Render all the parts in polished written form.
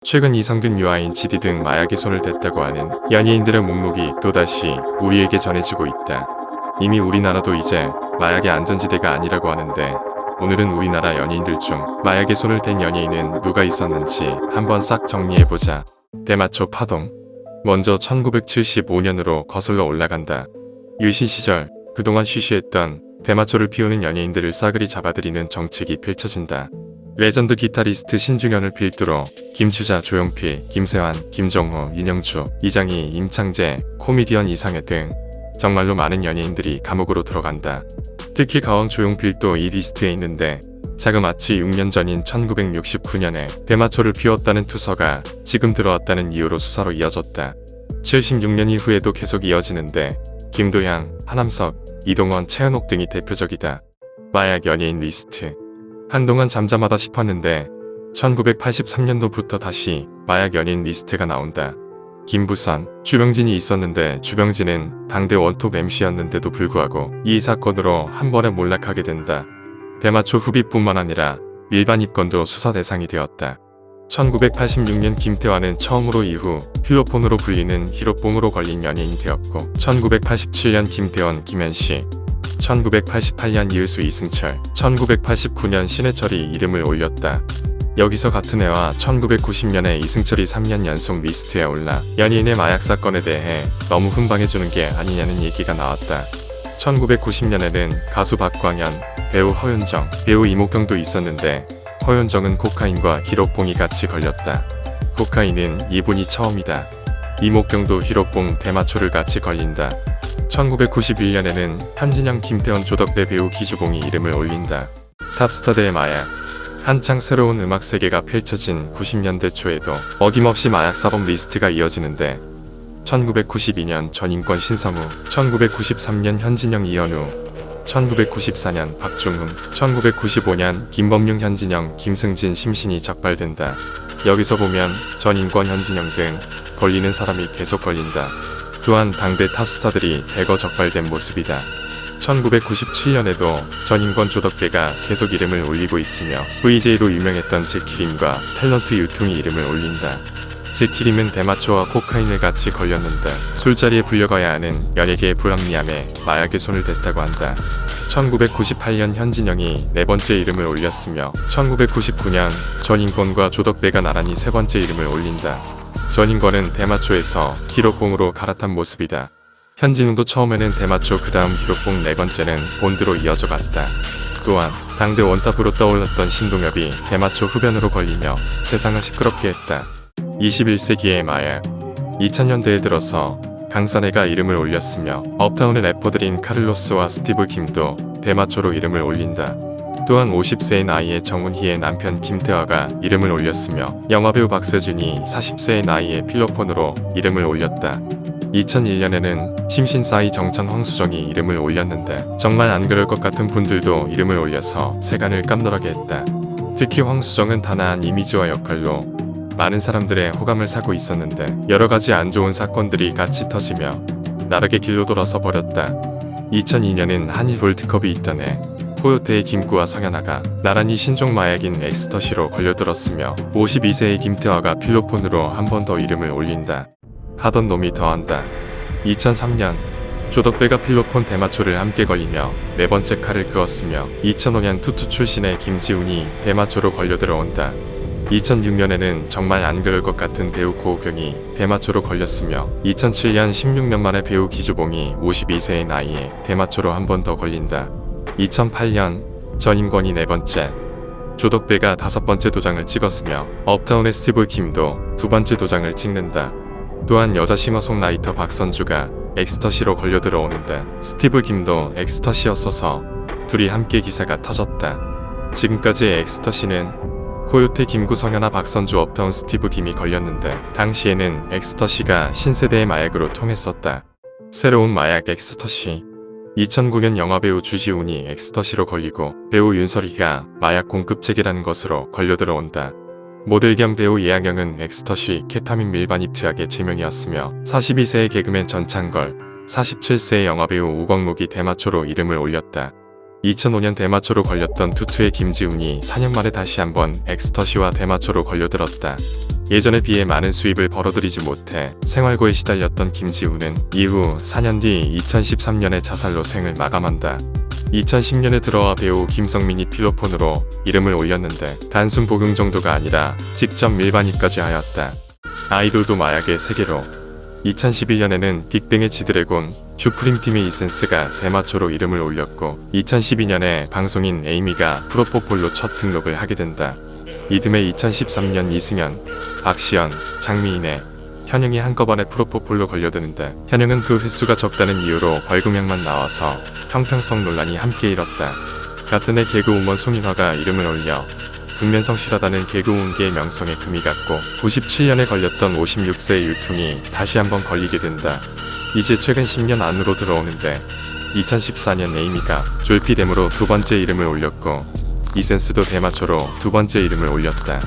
최근 이성균, 유아인, 지디 등 마약에 손을 댔다고 하는 연예인들의 목록이 또다시 우리에게 전해지고 있다. 이미 우리나라도 이제 마약의 안전지대가 아니라고 하는데, 오늘은 우리나라 연예인들 중 마약에 손을 댄 연예인은 누가 있었는지 한번 싹 정리해보자. 대마초 파동. 먼저 1975년으로 거슬러 올라간다. 유신 시절 그동안 쉬쉬했던 대마초를 피우는 연예인들을 싸그리 잡아들이는 정책이 펼쳐진다. 레전드 기타리스트 신중현을 필두로 김추자, 조용필, 김세환, 김정호, 윤영주, 이장희, 임창재, 코미디언 이상해 등 정말로 많은 연예인들이 감옥으로 들어간다. 특히 가왕 조용필도 이 리스트에 있는데, 자그마치 6년 전인 1969년에 대마초를 피웠다는 투서가 지금 들어왔다는 이유로 수사로 이어졌다. 76년 이후에도 계속 이어지는데, 김도향, 하남석, 이동원, 최현옥 등이 대표적이다. 마약 연예인 리스트. 한동안 잠잠하다 싶었는데 1983년도부터 다시 마약 연예인 리스트가 나온다. 김부선, 주병진이 있었는데, 주병진은 당대 원톱 MC였는데도 불구하고 이 사건으로 한 번에 몰락하게 된다. 대마초 흡입뿐만 아니라 일반 입건도 수사 대상이 되었다. 1986년 김태환은 처음으로 이후 필로폰으로 불리는 히로뽕으로 걸린 연예인이 되었고, 1987년 김태원, 김현씨, 1988년 이의수, 이승철, 1989년 신해철이 이름을 올렸다. 여기서 같은 해와 1990년에 이승철이 3년 연속 리스트에 올라 연예인의 마약 사건에 대해 너무 훈방해주는 게 아니냐는 얘기가 나왔다. 1990년에는 가수 박광현, 배우 허윤정, 배우 이목경도 있었는데, 허윤정은 코카인과 히로뽕이 같이 걸렸다. 코카인은 이분이 처음이다. 이목경도 히로뽕, 대마초를 같이 걸린다. 1991년에는 현진영, 김태원, 조덕배, 배우 기주봉이 이름을 올린다. 탑스타들의 마약. 한창 새로운 음악 세계가 펼쳐진 90년대 초에도 어김없이 마약 사범 리스트가 이어지는데, 1992년 전인권, 신성우, 1993년 현진영, 이현우, 1994년 박중흠, 1995년 김범용, 현진영, 김승진, 심신이 적발된다. 여기서 보면 전인권, 현진영 등 걸리는 사람이 계속 걸린다. 또한 당대 탑스타들이 대거 적발된 모습이다. 1997년에도 전인권, 조덕배가 계속 이름을 올리고 있으며, VJ로 유명했던 제키림과 탤런트 유통이 이름을 올린다. 제키림은 대마초와 코카인을 같이 걸렸는데, 술자리에 불려가야 하는 연예계의 불합리함에 마약에 손을 댔다고 한다. 1998년 현진영이 네 번째 이름을 올렸으며, 1999년 전인권과 조덕배가 나란히 세 번째 이름을 올린다. 전인권은 대마초에서 히로뽕으로 갈아탄 모습이다. 현진웅도 처음에는 대마초, 그 다음 히로뽕, 네 번째는 본드로 이어져 갔다. 또한 당대 원탑으로 떠올랐던 신동엽이 대마초 흡연으로 걸리며 세상을 시끄럽게 했다. 21세기의 마약. 2000년대에 들어서 강산해가 이름을 올렸으며, 업타운의 래퍼들인 카를로스와 스티브 김도 대마초로 이름을 올린다. 또한 50세의 나이에 정훈희의 남편 김태화가 이름을 올렸으며, 영화배우 박세준이 40세의 나이에 필로폰으로 이름을 올렸다. 2001년에는 심신사이 정천, 황수정이 이름을 올렸는데, 정말 안 그럴 것 같은 분들도 이름을 올려서 세간을 깜놀하게 했다. 특히 황수정은 단아한 이미지와 역할로 많은 사람들의 호감을 사고 있었는데, 여러가지 안 좋은 사건들이 같이 터지며 나락의 길로 돌아서 버렸다. 2002년은 한일 월드컵이 있던 해, 코요태의 김구와 성현아가 나란히 신종 마약인 엑스터시로 걸려들었으며, 52세의 김태화가 필로폰으로 한 번 더 이름을 올린다. 하던 놈이 더한다. 2003년 조덕배가 필로폰, 대마초를 함께 걸리며 네 번째 칼을 그었으며, 2005년 투투 출신의 김지훈이 대마초로 걸려들어온다. 2006년에는 정말 안 그럴 것 같은 배우 고우경이 대마초로 걸렸으며, 2007년 16년 만에 배우 기주봉이 52세의 나이에 대마초로 한 번 더 걸린다. 2008년 전인권이 네 번째, 조덕배가 다섯 번째 도장을 찍었으며, 업타운의 스티브 김도 두 번째 도장을 찍는다. 또한 여자 싱어송라이터 박선주가 엑스터시로 걸려들어오는데, 스티브 김도 엑스터시였어서 둘이 함께 기사가 터졌다. 지금까지의 엑스터시는 코요태, 김구, 성현아, 박선주, 업타운, 스티브 김이 걸렸는데, 당시에는 엑스터시가 신세대의 마약으로 통했었다. 새로운 마약 엑스터시. 2009년 영화배우 주지훈이 엑스터시로 걸리고, 배우 윤설이가 마약 공급책이라는 것으로 걸려들어온다. 모델 겸 배우 이하경은 엑스터시, 케타민 밀반입 투약의 제명이었으며, 42세의 개그맨 전창걸, 47세의 영화배우 우광록이 대마초로 이름을 올렸다. 2005년 대마초로 걸렸던 투투의 김지훈이 4년 만에 다시 한번 엑스터시와 대마초로 걸려들었다. 예전에 비해 많은 수입을 벌어들이지 못해 생활고에 시달렸던 김지우는 이후 4년 뒤 2013년에 자살로 생을 마감한다. 2010년에 들어와 배우 김성민이 필로폰으로 이름을 올렸는데 단순 복용 정도가 아니라 직접 밀반입까지 하였다. 아이돌도 마약의 세계로. 2011년에는 빅뱅의 지드래곤, 슈프림팀의 이센스가 대마초로 이름을 올렸고 2012년에 방송인 에이미가 프로포폴로 첫 등록을 하게 된다. 이듬해 2013년 이승연, 박시연, 장미인의 현영이 한꺼번에 프로포폴로 걸려드는데 현영은 그 횟수가 적다는 이유로 벌금형만 나와서 형평성 논란이 함께 일었다. 같은 해 개그우먼 송인화가 이름을 올려 국면성실하다는 개그우먼계의 명성에 금이 갔고 97년에 걸렸던 56세의 유퉁이 다시 한번 걸리게 된다. 이제 최근 10년 안으로 들어오는데 2014년 에이미가 졸피뎀으로 두 번째 이름을 올렸고 이센스도 대마초로 두 번째 이름을 올렸다.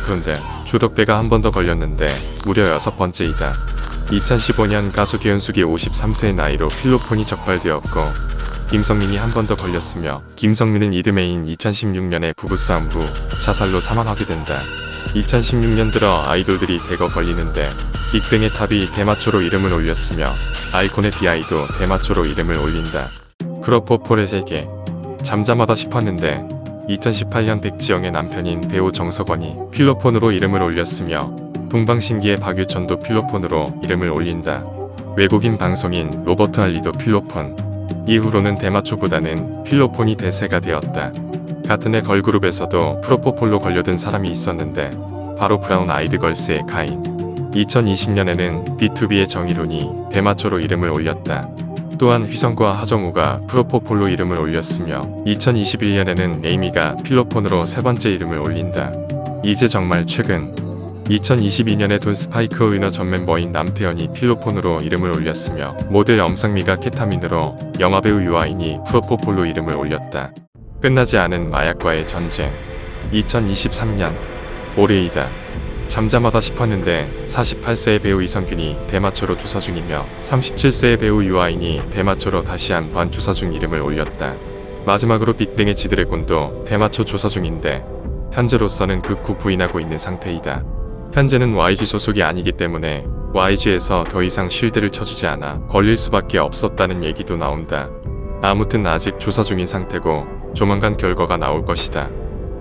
그런데 주덕배가 한 번 더 걸렸는데 무려 6번째이다. 2015년 가수 개은숙이 53세의 나이로 필로폰이 적발되었고 김성민이 한 번 더 걸렸으며 김성민은 이듬해인 2016년에 부부싸움 후 자살로 사망하게 된다. 2016년 들어 아이돌들이 대거 걸리는데 빅뱅의 탑이 대마초로 이름을 올렸으며 아이콘의 비아이도 대마초로 이름을 올린다. 프로포폴의 세계. 잠잠하다 싶었는데 2018년 백지영의 남편인 배우 정석원이 필로폰으로 이름을 올렸으며 동방신기의 박유천도 필로폰으로 이름을 올린다. 외국인 방송인 로버트 할리도 필로폰. 이후로는 대마초보다는 필로폰이 대세가 되었다. 같은 해 걸그룹에서도 프로포폴로 걸려든 사람이 있었는데 바로 브라운 아이드 걸스의 카인. 2020년에는 B2B의 정일훈이 대마초로 이름을 올렸다. 또한 휘성과 하정우가 프로포폴로 이름을 올렸으며 2021년에는 에이미가 필로폰으로 세 번째 이름을 올린다. 이제 정말 최근 2022년에 돈 스파이크 위너 전 멤버인 남태현이 필로폰으로 이름을 올렸으며 모델 엄상미가 케타민으로 영화배우 유아인이 프로포폴로 이름을 올렸다. 끝나지 않은 마약과의 전쟁. 2023년 올해이다. 잠잠하다 싶었는데 48세의 배우 이성균이 대마초로 조사 중이며 37세의 배우 유아인이 대마초로 다시 한번 조사 중 이름을 올렸다. 마지막으로 빅뱅의 지드래곤도 대마초 조사 중인데 현재로서는 극구 부인하고 있는 상태이다. 현재는 YG 소속이 아니기 때문에 YG에서 더 이상 쉴드를 쳐주지 않아 걸릴 수밖에 없었다는 얘기도 나온다. 아무튼 아직 조사 중인 상태고 조만간 결과가 나올 것이다.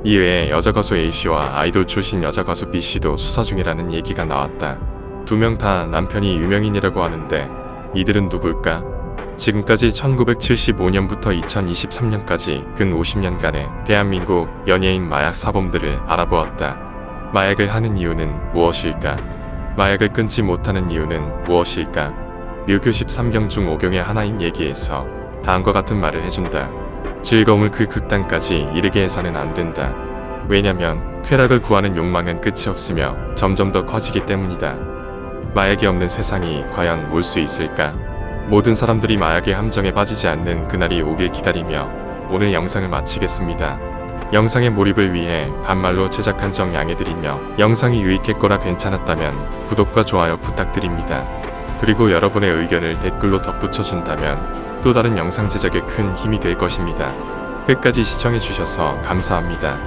이외에 여자 가수 A씨와 아이돌 출신 여자 가수 B씨도 수사 중이라는 얘기가 나왔다. 두 명 다 남편이 유명인이라고 하는데 이들은 누굴까? 지금까지 1975년부터 2023년까지 근 50년간의 대한민국 연예인 마약 사범들을 알아보았다. 마약을 하는 이유는 무엇일까? 마약을 끊지 못하는 이유는 무엇일까? 묘교 13경 중 5경의 하나인 얘기에서 다음과 같은 말을 해준다. 즐거움을 그 극단까지 이르게 해서는 안 된다. 왜냐면 쾌락을 구하는 욕망은 끝이 없으며 점점 더 커지기 때문이다. 마약이 없는 세상이 과연 올 수 있을까? 모든 사람들이 마약의 함정에 빠지지 않는 그날이 오길 기다리며 오늘 영상을 마치겠습니다. 영상의 몰입을 위해 반말로 제작한 점 양해드리며 영상이 유익했거나 괜찮았다면 구독과 좋아요 부탁드립니다. 그리고 여러분의 의견을 댓글로 덧붙여준다면 또 다른 영상 제작에 큰 힘이 될 것입니다. 끝까지 시청해주셔서 감사합니다.